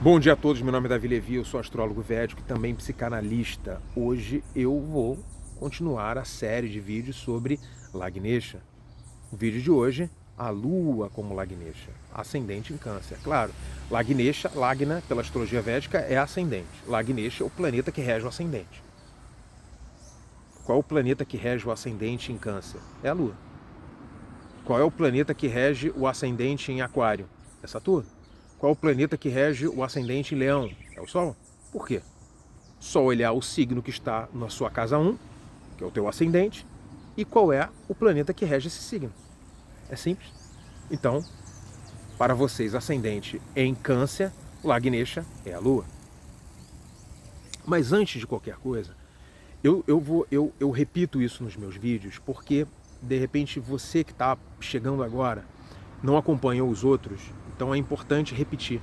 Bom dia a todos, meu nome é Davi Levi, eu sou astrólogo védico e também psicanalista. Hoje eu vou continuar a série de vídeos sobre Lagnesha. O vídeo de hoje, a Lua como Lagnesha, ascendente em Câncer. Claro, Lagnesha, Lagna, pela astrologia védica, é ascendente. Lagnesha é o planeta que rege o ascendente. Qual é o planeta que rege o ascendente em Câncer? É a Lua. Qual é o planeta que rege o ascendente em Aquário? É Saturno. Qual é o planeta que rege o ascendente em Leão? É o Sol. Por quê? Só olhar o signo que está na sua casa 1, que é o teu ascendente, e qual é o planeta que rege esse signo. É simples. Então, para vocês, ascendente em Câncer, Lagnesha é a Lua. Mas antes de qualquer coisa, eu repito isso nos meus vídeos, porque de repente você que está chegando agora não acompanhou os outros, então é importante repetir,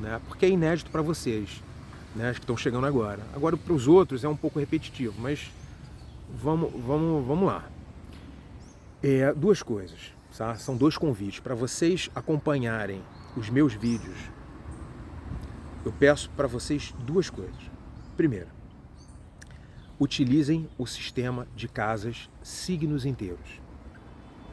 né? Porque é inédito para vocês, né, que estão chegando agora. Agora para os outros é um pouco repetitivo, mas vamos lá. Duas coisas, tá? São dois convites para vocês acompanharem os meus vídeos. Eu peço para vocês duas coisas. Primeiro, utilizem o sistema de casas signos inteiros.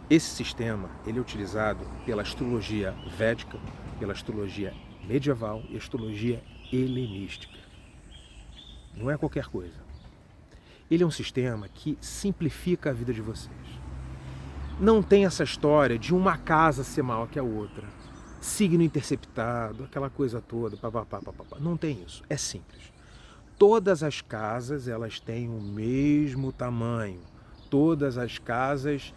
Esse sistema ele é utilizado pela astrologia védica, pela astrologia medieval e astrologia helenística. Não é qualquer coisa. Ele é um sistema que simplifica a vida de vocês. Não tem essa história de uma casa ser maior que a outra, signo interceptado, aquela coisa toda, papapá. Não tem isso. É simples. Todas as casas elas têm o mesmo tamanho. Todas as casas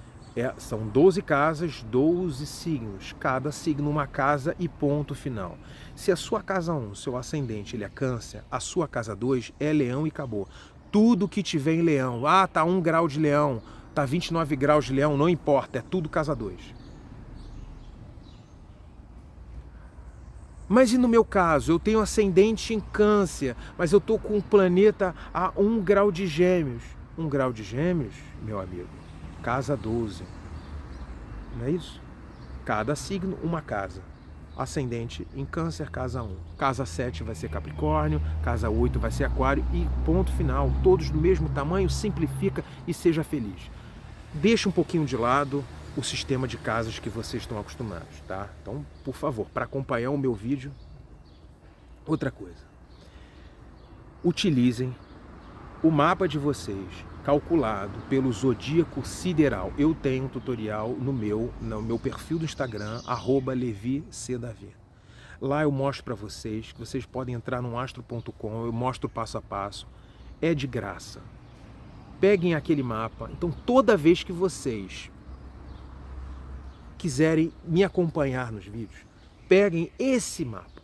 são 12 casas, 12 signos. Cada signo uma casa e ponto final. Se a sua casa 1, seu ascendente, ele é Câncer, a sua casa 2 é Leão e acabou. Tudo que tiver em Leão, tá 1 grau de Leão, tá 29 graus de Leão, não importa, é tudo casa 2. Mas e no meu caso, eu tenho ascendente em Câncer, mas eu tô com o planeta a 1 grau de Gêmeos. 1 grau de Gêmeos, meu amigo, casa 12. Não é isso? Cada signo, uma casa. Ascendente em Câncer, casa 1. Casa 7 vai ser Capricórnio, casa 8 vai ser Aquário e ponto final. Todos do mesmo tamanho, simplifica e seja feliz. Deixa um pouquinho de lado o sistema de casas que vocês estão acostumados, tá? Então, por favor, para acompanhar o meu vídeo, outra coisa. Utilizem o mapa de vocês calculado pelo zodíaco sideral. Eu tenho um tutorial no meu perfil do Instagram, @LeviCDavi. Lá eu mostro para vocês que vocês podem entrar no astro.com, eu mostro passo a passo. É de graça. Peguem aquele mapa. Então, toda vez que vocês quiserem me acompanhar nos vídeos, peguem esse mapa.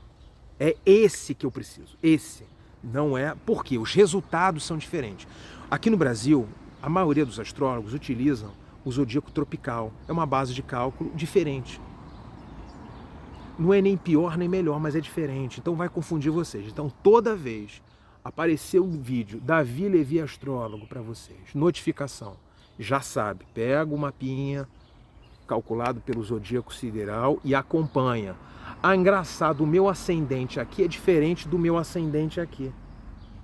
É esse que eu preciso. Esse. Não é porque os resultados são diferentes. Aqui no Brasil, a maioria dos astrólogos utilizam o zodíaco tropical. É uma base de cálculo diferente. Não é nem pior nem melhor, mas é diferente. Então vai confundir vocês. Então toda vez aparecer um vídeo Davi Levi Astrólogo para vocês, notificação, já sabe, pega o mapinha calculado pelo zodíaco sideral e acompanha. Engraçado, o meu ascendente aqui é diferente do meu ascendente aqui.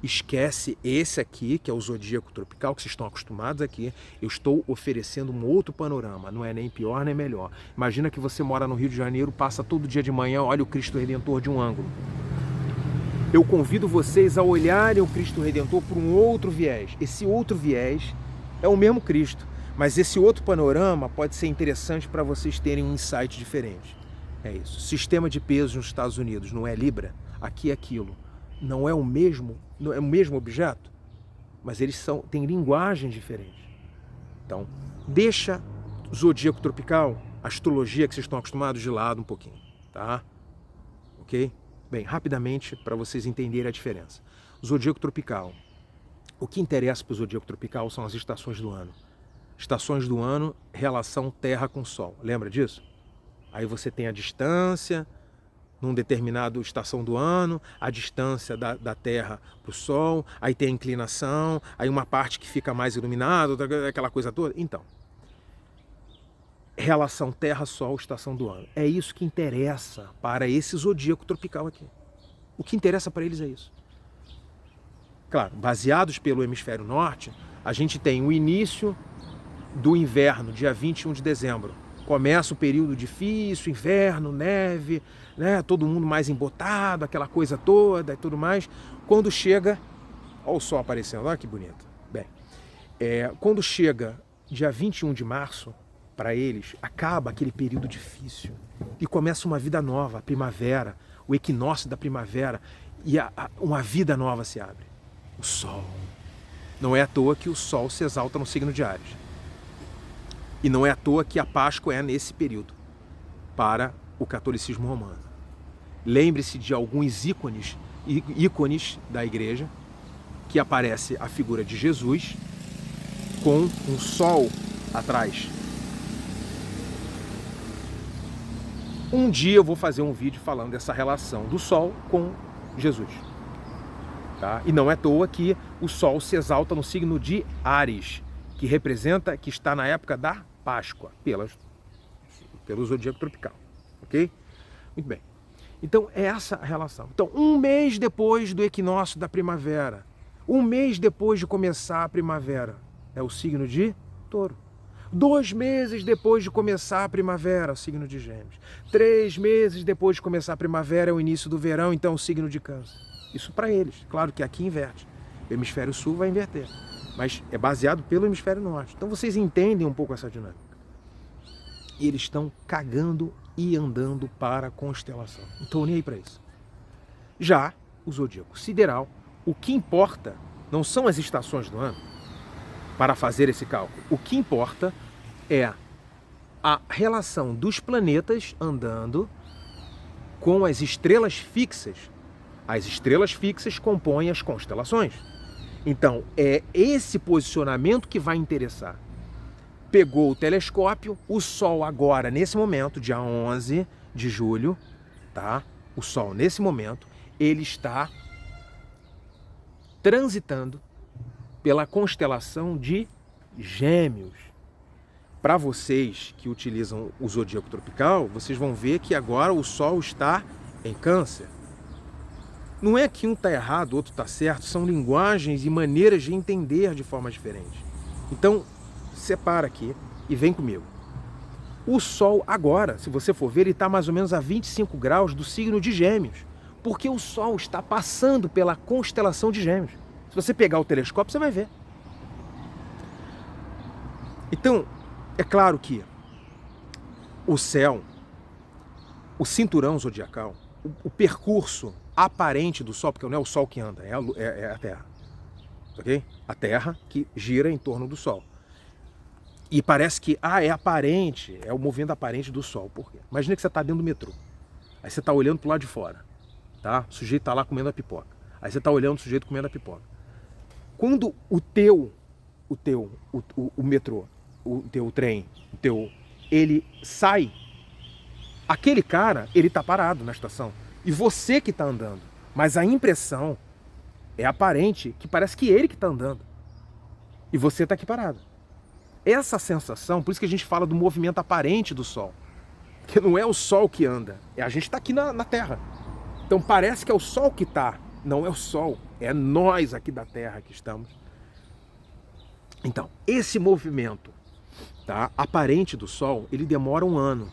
Esquece esse aqui, que é o zodíaco tropical, que vocês estão acostumados aqui. Eu estou oferecendo um outro panorama, não é nem pior nem melhor. Imagina que você mora no Rio de Janeiro, passa todo dia de manhã, olha o Cristo Redentor de um ângulo. Eu convido vocês a olharem o Cristo Redentor por um outro viés. Esse outro viés é o mesmo Cristo, mas esse outro panorama pode ser interessante para vocês terem um insight diferente. É isso. Sistema de pesos nos Estados Unidos não é Libra, aqui é aquilo. Não é o mesmo objeto, mas eles têm linguagem diferente. Então, deixa o zodíaco tropical, a astrologia que vocês estão acostumados de lado um pouquinho, tá? Ok? Bem, rapidamente, para vocês entenderem a diferença. Zodíaco tropical. O que interessa para o zodíaco tropical são as estações do ano. Estações do ano, relação Terra com Sol. Lembra disso? Aí você tem a distância num determinado estação do ano, a distância da Terra para o Sol, aí tem a inclinação, aí uma parte que fica mais iluminada, aquela coisa toda. Então, relação Terra-Sol, estação do ano. É isso que interessa para esse zodíaco tropical aqui. O que interessa para eles é isso. Claro, baseados pelo hemisfério norte, a gente tem o início do inverno, dia 21 de dezembro. Começa o período difícil, inverno, neve, né? Todo mundo mais embotado, aquela coisa toda e tudo mais. Quando chega... Olha o sol aparecendo, olha que bonito. Bem, quando chega dia 21 de março, para eles, acaba aquele período difícil e começa uma vida nova, a primavera, o equinócio da primavera, e uma vida nova se abre. O sol. Não é à toa que o sol se exalta no signo de Áries. E não é à toa que a Páscoa é nesse período, para o catolicismo romano. Lembre-se de alguns ícones da igreja, que aparece a figura de Jesus com um sol atrás. Um dia eu vou fazer um vídeo falando dessa relação do sol com Jesus. Tá? E não é à toa que o sol se exalta no signo de Áries, que representa, que está na época da Páscoa, pelo zodíaco tropical. Ok? Muito bem. Então, é essa a relação. Então, um mês depois do equinócio da primavera, um mês depois de começar a primavera, é o signo de Touro. 2 meses depois de começar a primavera, o signo de Gêmeos. 3 meses depois de começar a primavera, é o início do verão, então o signo de Câncer. Isso para eles. Claro que aqui inverte. O hemisfério sul vai inverter. Mas é baseado pelo hemisfério norte. Então vocês entendem um pouco essa dinâmica. E eles estão cagando e andando para a constelação. Não estou nem aí para isso. Já o zodíaco sideral, o que importa não são as estações do ano para fazer esse cálculo. O que importa é a relação dos planetas andando com as estrelas fixas. As estrelas fixas compõem as constelações. Então, é esse posicionamento que vai interessar. Pegou o telescópio, o Sol agora, nesse momento, dia 11 de julho, tá? O Sol, nesse momento, ele está transitando pela constelação de Gêmeos. Para vocês que utilizam o zodíaco tropical, vocês vão ver que agora o Sol está em Câncer. Não é que um está errado, o outro está certo, são linguagens e maneiras de entender de forma diferente. Então, separa aqui e vem comigo. O Sol agora, se você for ver, ele está mais ou menos a 25 graus do signo de Gêmeos, porque o Sol está passando pela constelação de Gêmeos. Se você pegar o telescópio, você vai ver. Então, é claro que o céu, o cinturão zodiacal, o percurso aparente do Sol, porque não é o Sol que anda, é a Terra. Ok? A Terra que gira em torno do Sol. E parece que, é aparente, é o movimento aparente do Sol. Por quê? Imagina que você está dentro do metrô. Aí você está olhando para o lado de fora. Tá? O sujeito está lá comendo a pipoca. Aí você está olhando o sujeito comendo a pipoca. Quando o metrô, o trem, ele sai, aquele cara, ele está parado na estação. E você que está andando. Mas a impressão é aparente que parece que ele que está andando. E você está aqui parado. Essa sensação, por isso que a gente fala do movimento aparente do Sol. Que não é o Sol que anda, a gente está aqui na Terra. Então parece que é o Sol que está, não é o Sol, é nós aqui da Terra que estamos. Então, esse movimento, tá, aparente do Sol, ele demora 1 ano.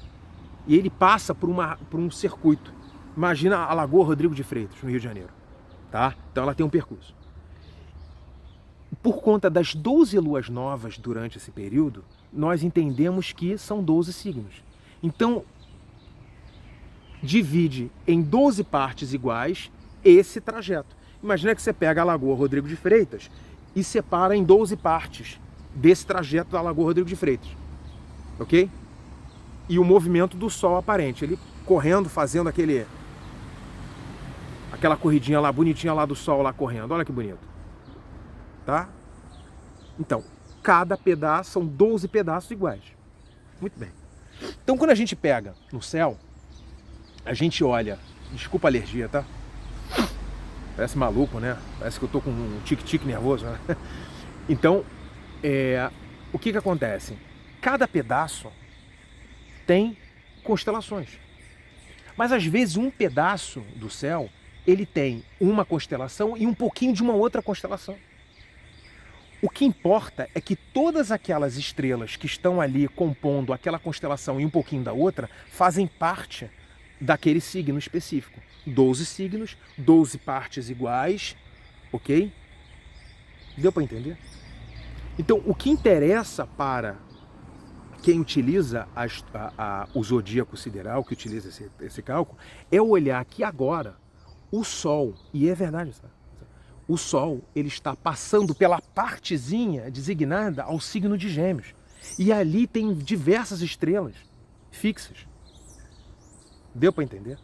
E ele passa por um circuito. Imagina a Lagoa Rodrigo de Freitas, no Rio de Janeiro. Tá? Então ela tem um percurso. Por conta das 12 luas novas durante esse período, nós entendemos que são 12 signos. Então, divide em 12 partes iguais esse trajeto. Imagina que você pega a Lagoa Rodrigo de Freitas e separa em 12 partes desse trajeto da Lagoa Rodrigo de Freitas. Ok? E o movimento do Sol aparente, ele correndo, fazendo aquela corridinha lá, bonitinha lá do Sol lá correndo. Olha que bonito. Tá? Então, cada pedaço são 12 pedaços iguais. Muito bem. Então, quando a gente pega no céu, a gente olha... Desculpa a alergia, tá? Parece maluco, né? Parece que eu tô com um tique-tique nervoso, né? Então, o que acontece? Cada pedaço tem constelações. Mas, às vezes, um pedaço do céu ele tem uma constelação e um pouquinho de uma outra constelação. O que importa é que todas aquelas estrelas que estão ali compondo aquela constelação e um pouquinho da outra fazem parte daquele signo específico. 12 signos, 12 partes iguais, ok? Deu para entender? Então, o que interessa para quem utiliza o zodíaco sideral, que utiliza esse cálculo, é olhar que agora o Sol, e é verdade, sabe? O Sol, ele está passando pela partezinha designada ao signo de Gêmeos. E ali tem diversas estrelas fixas. Deu para entender?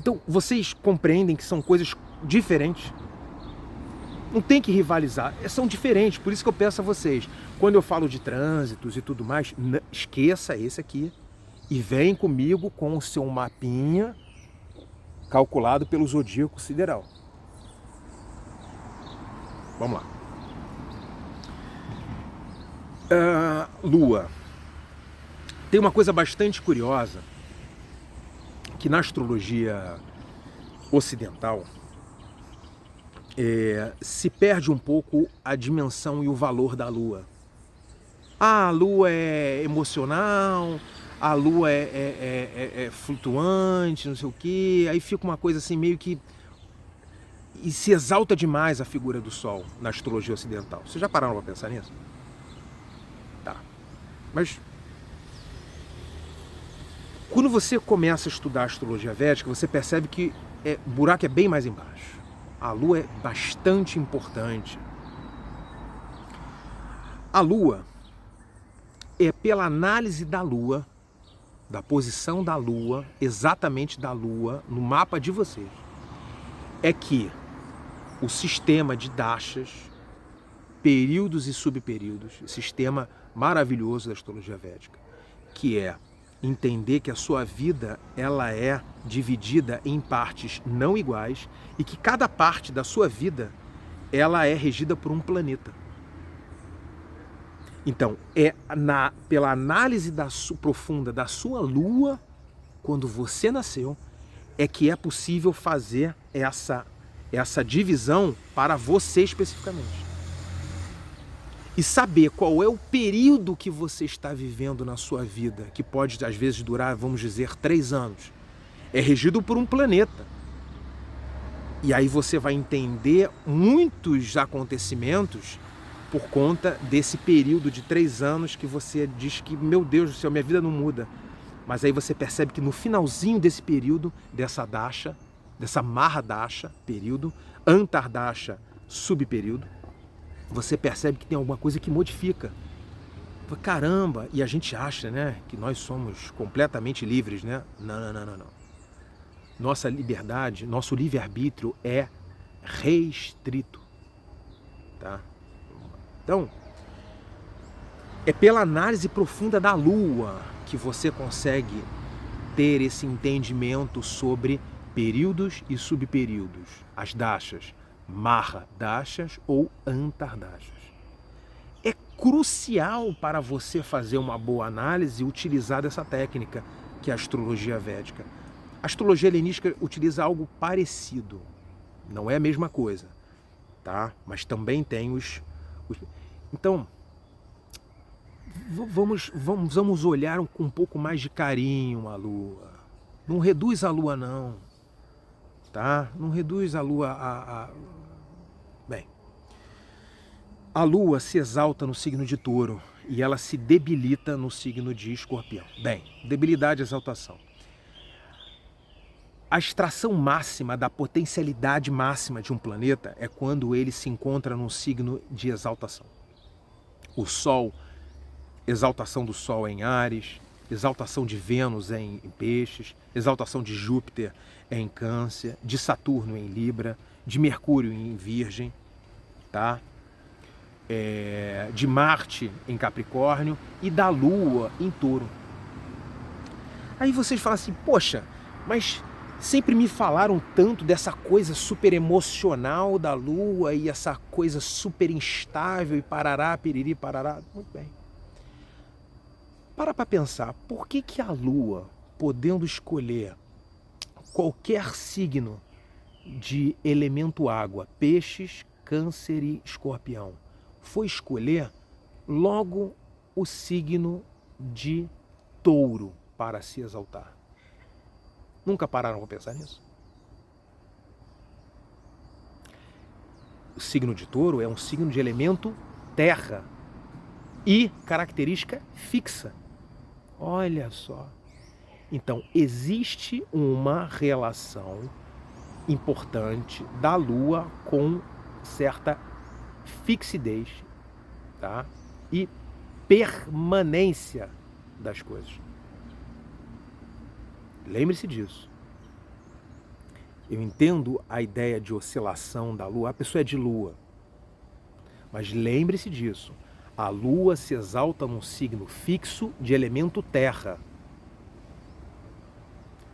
Então, vocês compreendem que são coisas diferentes? Não tem que rivalizar, são diferentes. Por isso que eu peço a vocês, quando eu falo de trânsitos e tudo mais, esqueça esse aqui e vem comigo com o seu mapinha calculado pelo zodíaco sideral. Vamos lá. Lua. Tem uma coisa bastante curiosa, que na astrologia ocidental se perde um pouco a dimensão e o valor da Lua. A Lua é emocional, a Lua é flutuante, não sei o quê, aí fica uma coisa assim meio que... E se exalta demais a figura do Sol na astrologia ocidental. Vocês já pararam para pensar nisso? Tá. Mas quando você começa a estudar a astrologia védica, você percebe que o buraco é bem mais embaixo. A Lua é bastante importante. A Lua é pela análise da Lua, da posição da Lua, exatamente da Lua, no mapa de vocês, é que o sistema de dashas, períodos e subperíodos, sistema maravilhoso da astrologia védica, que é entender que a sua vida ela é dividida em partes não iguais e que cada parte da sua vida ela é regida por um planeta. Então, pela análise profunda da sua Lua, quando você nasceu, é que é possível fazer essa divisão para você especificamente. E saber qual é o período que você está vivendo na sua vida, que pode às vezes durar, vamos dizer, 3 anos, é regido por um planeta. E aí você vai entender muitos acontecimentos por conta desse período de 3 anos que você diz que, meu Deus do céu, minha vida não muda. Mas aí você percebe que no finalzinho desse período, dessa dasha, dessa Mahadasha, período, Antardasha, subperíodo, você percebe que tem alguma coisa que modifica. Caramba, e a gente acha, né, que nós somos completamente livres, né? Não. Nossa liberdade, nosso livre-arbítrio é restrito, tá? Então, é pela análise profunda da Lua que você consegue ter esse entendimento sobre períodos e subperíodos, as dashas, Mahadashas ou Antardashas. É crucial para você fazer uma boa análise e utilizar dessa técnica, que é a astrologia védica. A astrologia helenística utiliza algo parecido, não é a mesma coisa, tá? Mas também tem Então, vamos olhar com um pouco mais de carinho a Lua. Não reduz a Lua, não. Tá? Não reduz a Lua Bem, a Lua se exalta no signo de Touro e ela se debilita no signo de Escorpião. Bem, debilidade e exaltação. A extração máxima da potencialidade máxima de um planeta é quando ele se encontra num signo de exaltação. O Sol, exaltação do Sol em Áries, exaltação de Vênus em Peixes, exaltação de Júpiter em Câncer, de Saturno em Libra, de Mercúrio em Virgem, tá? De Marte em Capricórnio e da Lua em Touro. Aí vocês falam assim, poxa, mas sempre me falaram tanto dessa coisa super emocional da Lua e essa coisa super instável e parará, piriri, parará. Muito bem. Para pensar, por que a Lua, podendo escolher qualquer signo de elemento água, peixes, câncer e escorpião, foi escolher logo o signo de touro para se exaltar. Nunca pararam para pensar nisso? O signo de touro é um signo de elemento terra e característica fixa. Olha só. Então, existe uma relação importante da Lua com certa fixidez, tá? E permanência das coisas. Lembre-se disso. Eu entendo a ideia de oscilação da Lua. A pessoa é de Lua. Mas lembre-se disso. A Lua se exalta num signo fixo de elemento terra.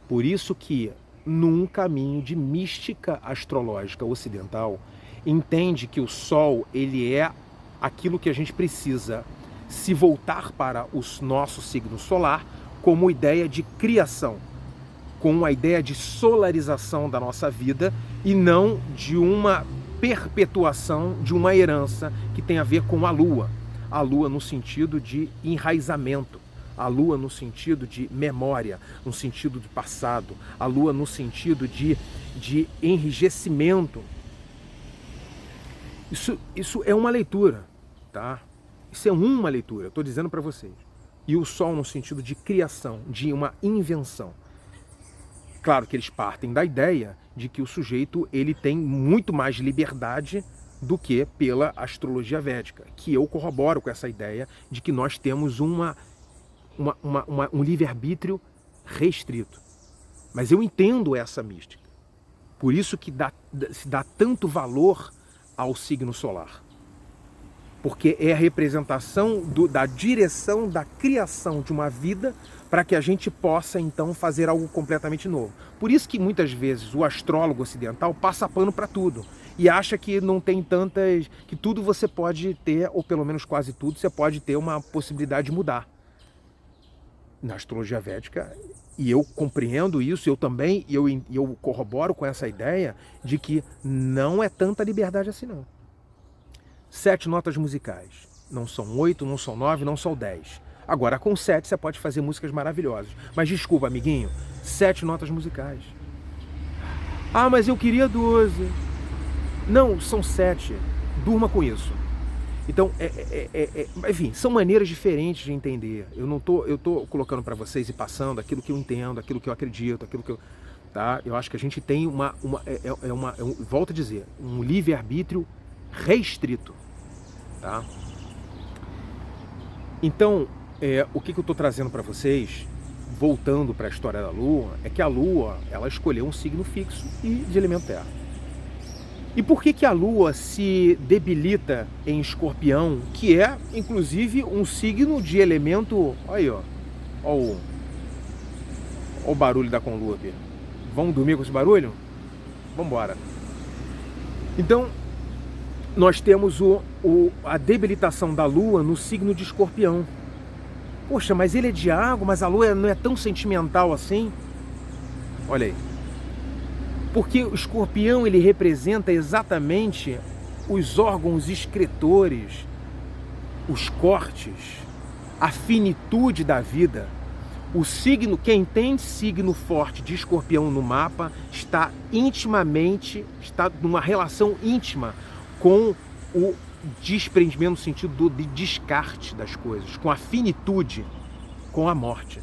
Por isso que, num caminho de mística astrológica ocidental, entende que o Sol ele é aquilo que a gente precisa se voltar para o nosso signo solar como ideia de criação, com a ideia de solarização da nossa vida e não de uma perpetuação de uma herança que tem a ver com a Lua. A Lua no sentido de enraizamento, a Lua no sentido de memória, no sentido de passado, a Lua no sentido de enrijecimento. Isso é uma leitura, tá? Isso é uma leitura, eu estou dizendo para vocês. E o Sol no sentido de criação, de uma invenção. Claro que eles partem da ideia de que o sujeito ele tem muito mais liberdade do que pela astrologia védica, que eu corroboro com essa ideia de que nós temos um livre-arbítrio restrito. Mas eu entendo essa mística. Por isso que se dá tanto valor ao signo solar. Porque é a representação da direção da criação de uma vida para que a gente possa, então, fazer algo completamente novo. Por isso que, muitas vezes, o astrólogo ocidental passa pano para tudo e acha que não tem tantas... que tudo você pode ter, ou pelo menos quase tudo, você pode ter uma possibilidade de mudar. Na astrologia védica, e eu compreendo isso, eu também, eu corroboro com essa ideia de que não é tanta liberdade assim, não. 7 notas musicais. Não são 8, não são 9, não são 10. Agora, com 7 você pode fazer músicas maravilhosas. Mas desculpa, amiguinho, 7 notas musicais. Ah, mas eu queria 12. Não, são 7. Durma com isso. Então, enfim, são maneiras diferentes de entender. Eu tô colocando para vocês e passando aquilo que eu entendo, aquilo que eu acredito, aquilo que eu... Tá? Eu acho que a gente tem volto a dizer, um livre-arbítrio restrito. Tá? Então, o que eu estou trazendo para vocês, voltando para a história da Lua, é que a Lua ela escolheu um signo fixo e de elemento terra. E por que a Lua se debilita em Escorpião, que é, inclusive, um signo de elemento... Olha aí, ó. Olha o barulho da Conlua aqui. Vamos dormir com esse barulho? Vamos embora. Então, nós temos a debilitação da Lua no signo de Escorpião. Poxa, mas ele é de água, mas a Lua não é tão sentimental assim? Olha aí. Porque o Escorpião ele representa exatamente os órgãos excretores, os cortes, a finitude da vida. O signo, quem tem signo forte de Escorpião no mapa está numa relação íntima com o desprendimento no sentido de descarte das coisas, com a finitude, com a morte.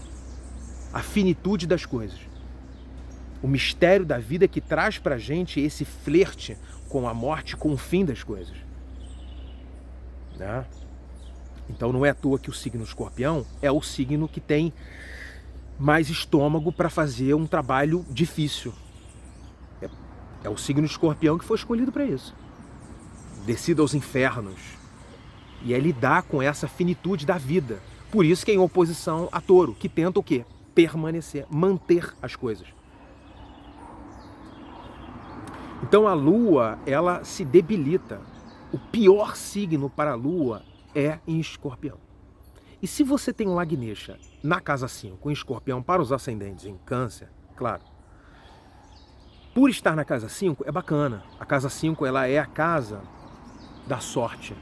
A finitude das coisas. O mistério da vida que traz pra gente esse flerte com a morte, com o fim das coisas. Né? Então não é à toa que o signo Escorpião é o signo que tem mais estômago para fazer um trabalho difícil. É o signo Escorpião que foi escolhido para isso. Descido aos infernos. E é lidar com essa finitude da vida. Por isso que é em oposição a Touro, que tenta o quê? Permanecer, manter as coisas. Então a Lua, ela se debilita. O pior signo para a Lua é em Escorpião. E se você tem Lagnesha na casa 5, com Escorpião para os ascendentes em Câncer, claro, Por estar na casa 5 é bacana. A casa 5 ela é a casa da sorte.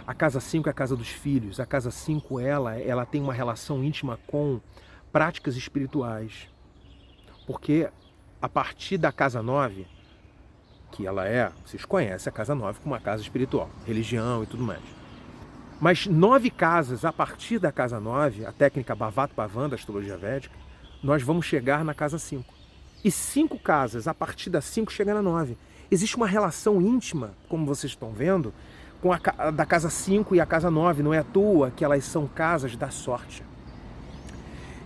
A casa 5 é a casa dos filhos. A casa 5 ela tem uma relação íntima com práticas espirituais. Porque a partir da casa 9, que ela vocês conhecem a casa 9 como uma casa espiritual, religião e tudo mais. Mas 9 casas a partir da casa 9, a técnica Bhavat Bhavan da astrologia védica, nós vamos chegar na casa 5. E 5 casas a partir da 5 chega na 9. Existe uma relação íntima, como vocês estão vendo, com a da casa 5 e a casa 9. Não é à toa que elas são casas da sorte.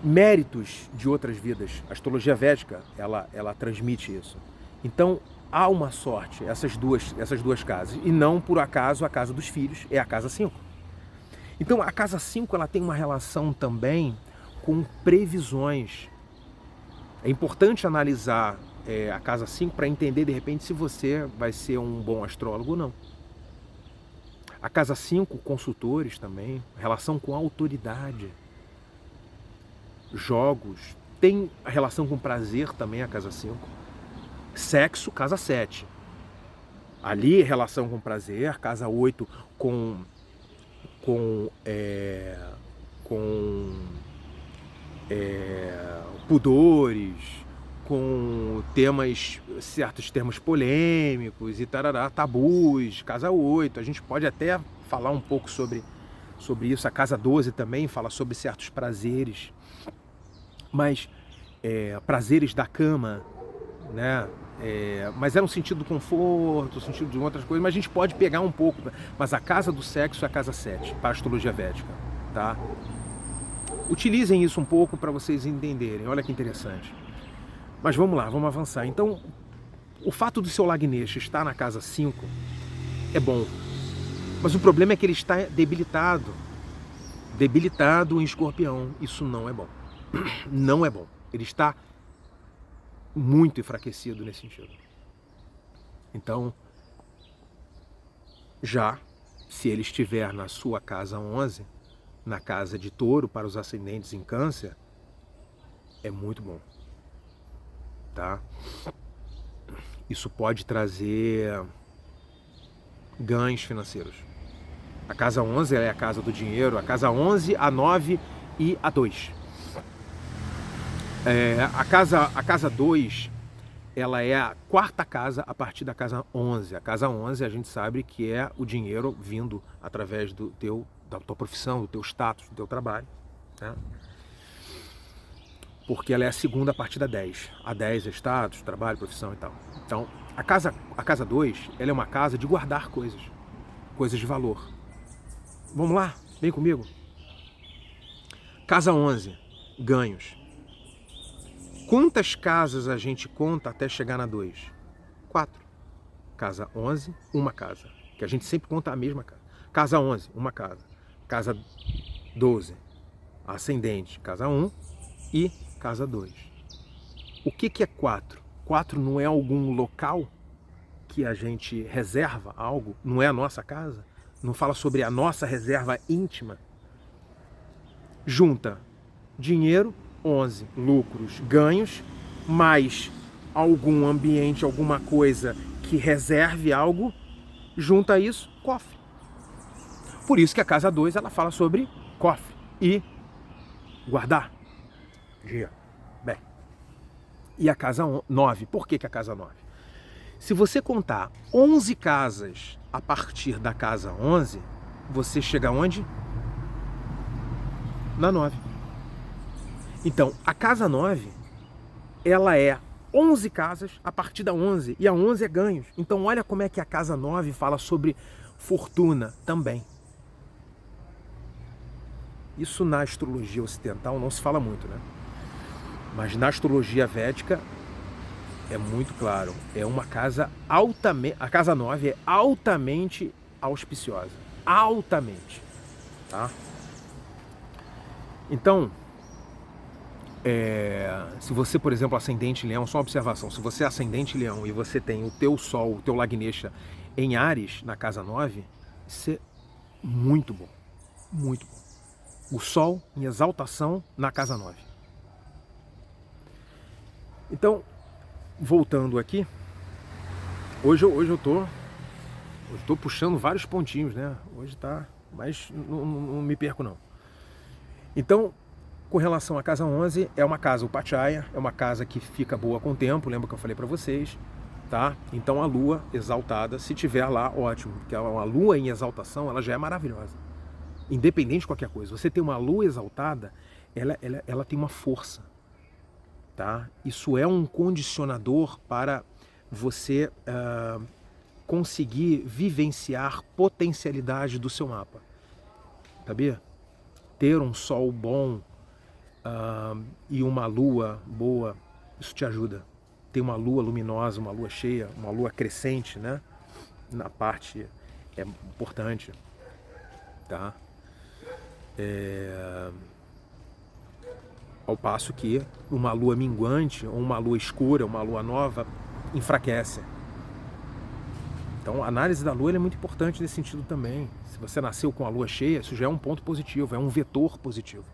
Méritos de outras vidas. A astrologia védica, ela transmite isso. Então, há uma sorte, essas duas casas. E não, por acaso, a casa dos filhos é a casa 5. Então, a casa 5 ela tem uma relação também com previsões. É importante analisar a casa 5 para entender, de repente, se você vai ser um bom astrólogo ou não. A casa 5, consultores também, relação com autoridade, jogos, tem a relação com prazer também, a casa 5. Sexo, casa 7. Ali, relação com prazer, casa 8 com pudores, com certos termos polêmicos e tarará, tabus, casa 8. A gente pode até falar um pouco sobre isso. A casa 12 também fala sobre certos prazeres, mas prazeres da cama, né? Mas é no sentido do conforto, no sentido de outras coisas, mas a gente pode pegar um pouco. Mas a casa do sexo é a casa 7, para a astrologia védica, tá? Utilizem isso um pouco para vocês entenderem, olha que interessante. Mas vamos lá, vamos avançar. Então, o fato do seu Lagnesha estar na casa 5 é bom, mas o problema é que ele está debilitado em Escorpião. Isso não é bom. Não é bom. Ele está muito enfraquecido nesse sentido. Então, se ele estiver na sua casa 11, na casa de Touro, para os ascendentes em Câncer, é muito bom, tá? Isso pode trazer ganhos financeiros. A casa 11 é a casa do dinheiro, a casa 11, a 9 e a 2. A casa 2, ela é a quarta casa a partir da casa 11. A casa 11 a gente sabe que é o dinheiro vindo através da tua profissão, do teu status, do teu trabalho, né? Porque ela é a segunda a partir da 10. A 10 é status, trabalho, profissão e tal. Então, a casa 2, ela é uma casa de guardar coisas de valor. Vamos lá, vem comigo. Casa 11, ganhos. Quantas casas a gente conta até chegar na 2? 4. Casa 11, uma casa. Que a gente sempre conta a mesma casa. Casa 11, uma casa. Casa 12, ascendente, casa 1 e casa 2. O que é 4? 4 não é algum local que a gente reserva algo? Não é a nossa casa? Não fala sobre a nossa reserva íntima? Junta dinheiro, 11, lucros, ganhos, mais algum ambiente, alguma coisa que reserve algo, junta isso, cofre. Por isso que a casa 2 ela fala sobre cofre e guardar dinheiro. Bem, e a casa 9, por que a casa 9? Se você contar 11 casas a partir da casa 11, você chega onde? Na 9. Então, a casa 9, ela é 11 casas a partir da 11, e a 11 é ganhos. Então, olha como é que a casa 9 fala sobre fortuna também. Isso na astrologia ocidental não se fala muito, né? Mas na astrologia védica é muito claro. É uma casa altamente... A casa 9 é altamente auspiciosa. Altamente. Tá? Então, se você, por exemplo, ascendente leão, só uma observação, se você é ascendente leão e você tem o teu sol, o teu Lagnesha em Áries, na casa 9, isso é muito bom. Muito bom. O sol em exaltação na casa 9. Então, voltando aqui, hoje eu tô puxando vários pontinhos, né? Hoje tá, mas não me perco não. Então, com relação à casa 11, é uma casa Upachaya, é uma casa que fica boa com o tempo, lembra que eu falei para vocês, tá? Então a lua exaltada, se tiver lá, ótimo, porque a lua em exaltação, ela já é maravilhosa. Independente de qualquer coisa, você tem uma lua exaltada, ela tem uma força, tá? Isso é um condicionador para você conseguir vivenciar potencialidade do seu mapa, sabia? Ter um sol bom e uma lua boa, isso te ajuda. Ter uma lua luminosa, uma lua cheia, uma lua crescente, né? Na parte é importante, tá? Ao passo que uma lua minguante, ou uma lua escura, uma lua nova, enfraquece. Então a análise da lua é muito importante nesse sentido também. Se você nasceu com a lua cheia, isso já é um ponto positivo, é um vetor positivo.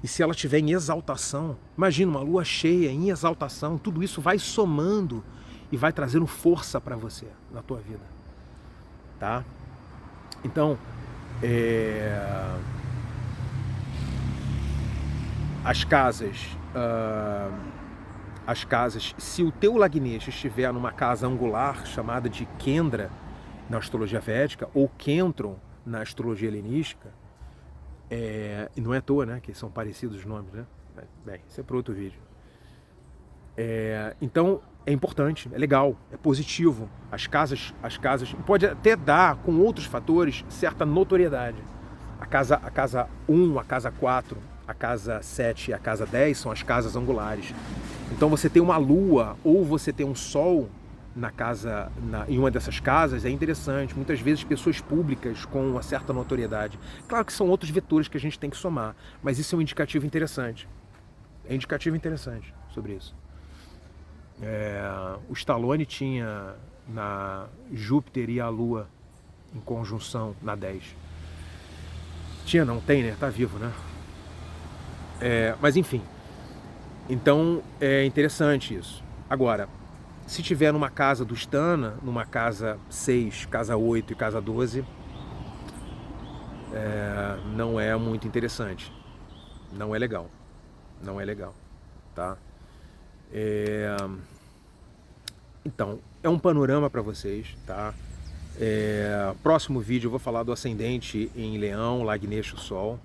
E se ela estiver em exaltação, imagina uma lua cheia em exaltação, tudo isso vai somando e vai trazendo força para você na tua vida, tá? Então, as casas, se o teu Lagnesh estiver numa casa angular chamada de Kendra na astrologia védica ou Kentron na astrologia helenística, e não é à toa, né, que são parecidos os nomes, né? Bem, isso é para outro vídeo. Então é importante, é legal, é positivo. As casas pode até dar com outros fatores certa notoriedade. A casa 1, a casa 4, a casa 7 e a casa 10 são as casas angulares. Então você tem uma lua ou você tem um sol na casa, em uma dessas casas, é interessante. Muitas vezes pessoas públicas com uma certa notoriedade. Claro que são outros vetores que a gente tem que somar, mas isso é um indicativo interessante. É um indicativo interessante sobre isso. O Stallone tinha na Júpiter e a Lua em conjunção na 10. Tinha não, tem, né? Tá vivo, né? Mas enfim. Então é interessante isso. Agora, se tiver numa casa do Stana, numa casa 6, casa 8 e casa 12, não é muito interessante. Não é legal. Não é legal, tá? Então, é um panorama para vocês, tá? Próximo vídeo eu vou falar do ascendente em Leão, Lagnesh, o Sol.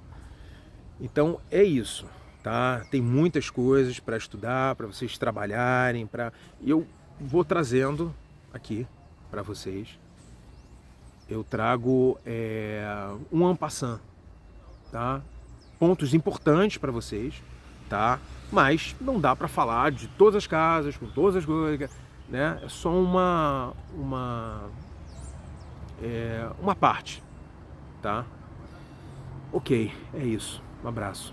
Então é isso, tá? Tem muitas coisas para estudar, para vocês trabalharem, eu vou trazendo aqui para vocês. Eu trago um en passant, tá? Pontos importantes para vocês, tá? Mas não dá para falar de todas as casas, com todas as coisas, né? É só uma parte, tá? Ok, é isso. Um abraço.